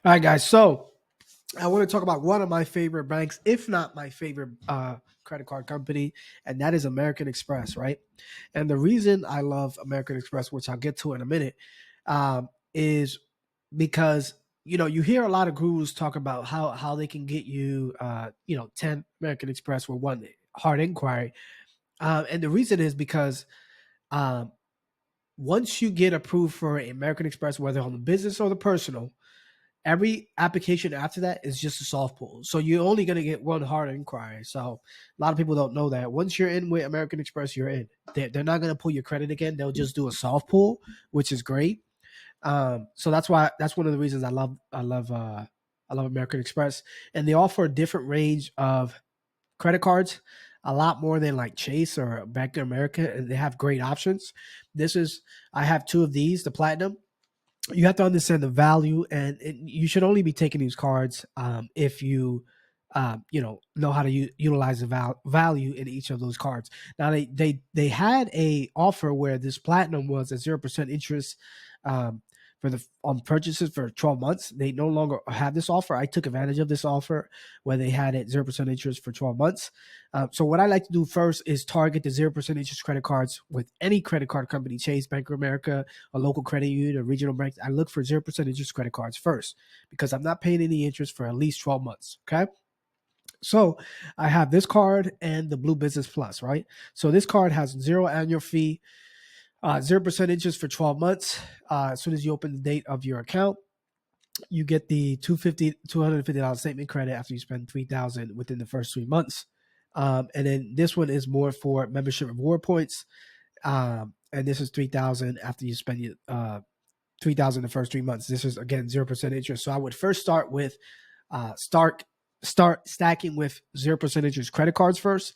All right, guys. So I want to talk about one of my favorite banks, if not my favorite credit card company, and that is American Express, right? And the reason I love American Express, which I'll get to in a minute, is because you hear a lot of gurus talk about how they can get you 10 American Express with one hard inquiry, and the reason is because um, once you get approved for American Express, whether on the business or the personal, every application after that is just a soft pull. So you're only going to get one hard inquiry. So a lot of people don't know that. Once you're in with American Express, you're in. They're not going to pull your credit again. They'll just do a soft pull, which is great. So that's one of the reasons I love American Express, and they offer a different range of credit cards, a lot more than like Chase or Bank of America, and they have great options. This is I have two of these, the Platinum. You have to understand the value, and you should only be taking these cards if you know how to utilize the value in each of those cards. Now they had a offer where this Platinum was at 0% interest um, for the on purchases for 12 months. They no longer have this offer. I took advantage of this offer where they had it 0% interest for 12 months. So what I like to do first is target the 0% interest credit cards with any credit card company: Chase, Bank of America, a local credit union, a regional bank. I look for 0% interest credit cards first because I'm not paying any interest for at least 12 months. Okay. So I have this card and the Blue Business Plus, right? So this card has zero annual fee, 0% interest for 12 months. As soon as you open the date of your account, you get the $250 statement credit after you spend $3,000 within the first 3 months. And then this one is more for membership reward points. And this is 3,000 after you spend 3,000 the first 3 months. This is again 0% interest. So I would first start with start stacking with 0% interest credit cards first.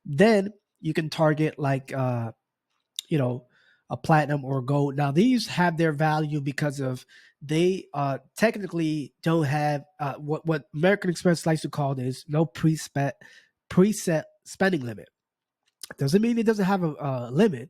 Then you can target like you know a platinum or a gold. Now these have their value because of they technically don't have what American Express likes to call this no preset spending limit. Doesn't mean it doesn't have a limit.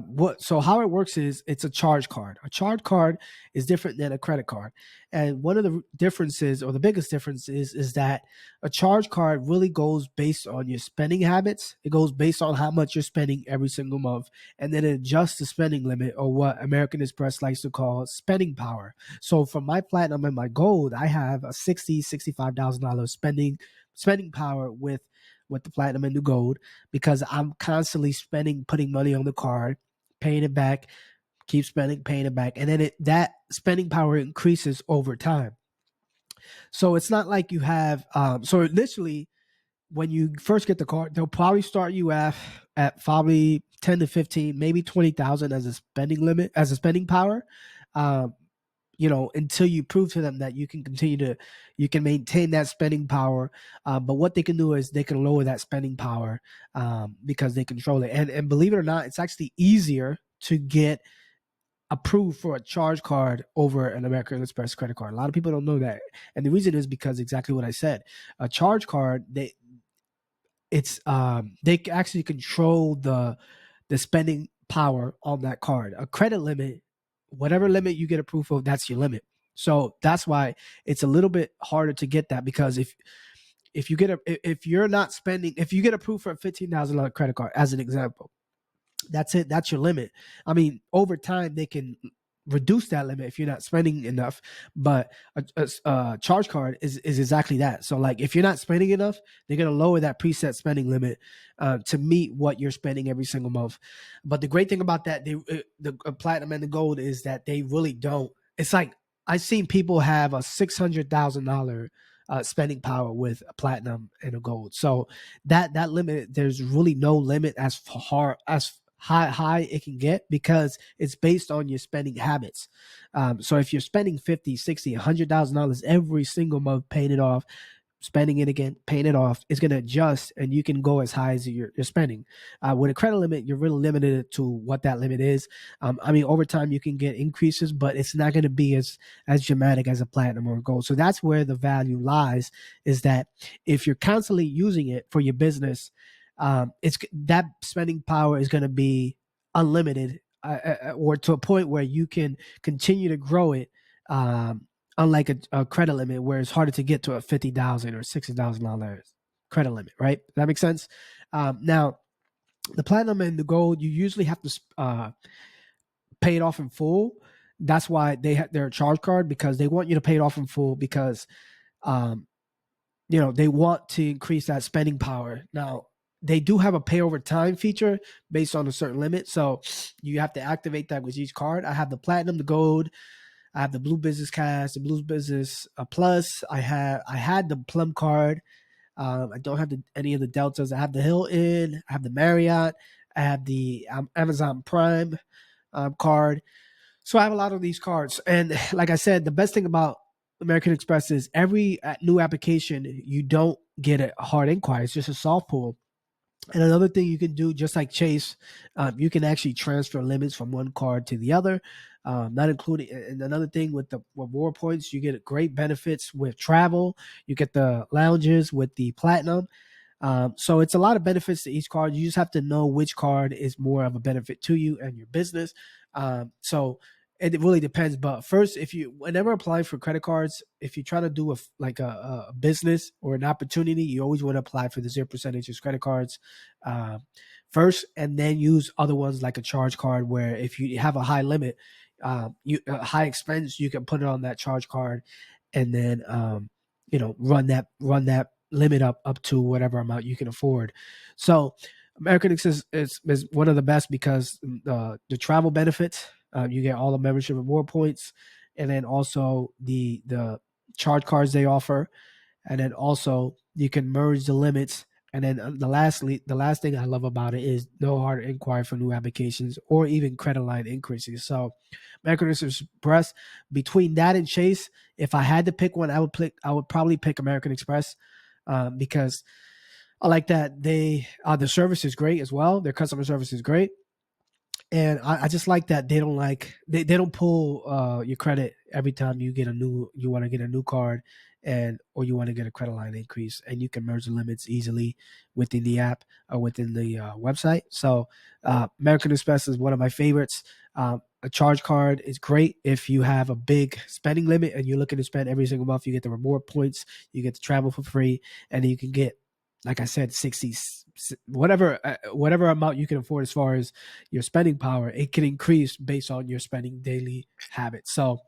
What so how it works is it's a charge card. A charge card is different than a credit card, and one of the differences, or the biggest difference, is that a charge card really goes based on your spending habits. It goes based on how much you're spending every single month, and then it adjusts the spending limit, or what American Express likes to call spending power. So for my platinum and my gold, I have a $65,000 spending power with the platinum and the gold, because I'm constantly spending, putting money on the card, paying it back, keep spending, paying it back, and then that spending power increases over time. So it's not like you have. So initially, when you first get the card, they'll probably start you at probably 10 to 15, maybe 20,000 as a spending limit, as a spending power. Um, until you prove to them that you can maintain that spending power. But what they can do is they can lower that spending power because they control it. And believe it or not, it's actually easier to get approved for a charge card over an American Express credit card. A lot of people don't know that. And the reason is because exactly what I said. A charge card, they actually control the spending power on that card. A credit limit, whatever limit you get approved of, that's your limit. So that's why it's a little bit harder to get that, because if you're not spending, if you get approved for a $15,000 credit card as an example, that's it. That's your limit. I mean, over time they can reduce that limit if you're not spending enough. But a charge card is exactly that. So like if you're not spending enough, they're gonna lower that preset spending limit to meet what you're spending every single month. But the great thing about that, the platinum and the gold, is that they really don't. It's like I've seen people have a $600,000 spending power with a platinum and a gold. So that limit, there's really no limit as far as high it can get, because it's based on your spending habits. So if you're spending 50, 60, $100,000 every single month, paying it off, spending it again, paying it off, it's going to adjust, and you can go as high as you're spending. With a credit limit, you're really limited to what that limit is. I mean, over time you can get increases, but it's not going to be as dramatic as a platinum or a gold. So that's where the value lies, is that if you're constantly using it for your business, it's that spending power is going to be unlimited, or to a point where you can continue to grow it unlike a credit limit where it's harder to get to a $50,000 or $60,000 credit limit, right? Does that make sense? Now, the platinum and the gold, you usually have to pay it off in full. That's why they have their charge card, because they want you to pay it off in full, because um, they want to increase that spending power. Now, they do have a pay over time feature based on a certain limit, so you have to activate that with each card. I have the platinum, the gold, I have the Blue Business Cash, the Blue Business Plus. I had the Plum card. I don't have any of the Deltas. I have the Hilton. I have the Marriott. I have the Amazon Prime card. So I have a lot of these cards. And like I said, the best thing about American Express is every new application, you don't get a hard inquiry. It's just a soft pull. And another thing you can do, just like Chase, you can actually transfer limits from one card to the other, not including. And another thing with the reward points, you get great benefits with travel. You get the lounges with the platinum. So it's a lot of benefits to each card. You just have to know which card is more of a benefit to you and your business. So it really depends. But first, whenever applying for credit cards, if you try to do a business or an opportunity, you always want to apply for the 0% interest credit cards first, and then use other ones like a charge card, where if you have a high limit, high expense, you can put it on that charge card, and then run that limit up to whatever amount you can afford. So American Express is one of the best because the travel benefits, you get all the membership reward points, and then also the charge cards they offer, and then also you can merge the limits. And then the last thing I love about it is no hard inquiry for new applications or even credit line increases. So American Express, between that and Chase, if I had to pick one, I would probably pick American Express, because I like that the service is great as well. Their customer service is great. And I just like that they don't pull your credit every time you want to get a new card, or you want to get a credit line increase, and you can merge the limits easily within the app or within the website. So American Express is one of my favorites. A charge card is great if you have a big spending limit and you're looking to spend every single month. You get the reward points, you get to travel for free, and you can get, like I said, 60, whatever amount you can afford as far as your spending power. It can increase based on your spending daily habits. So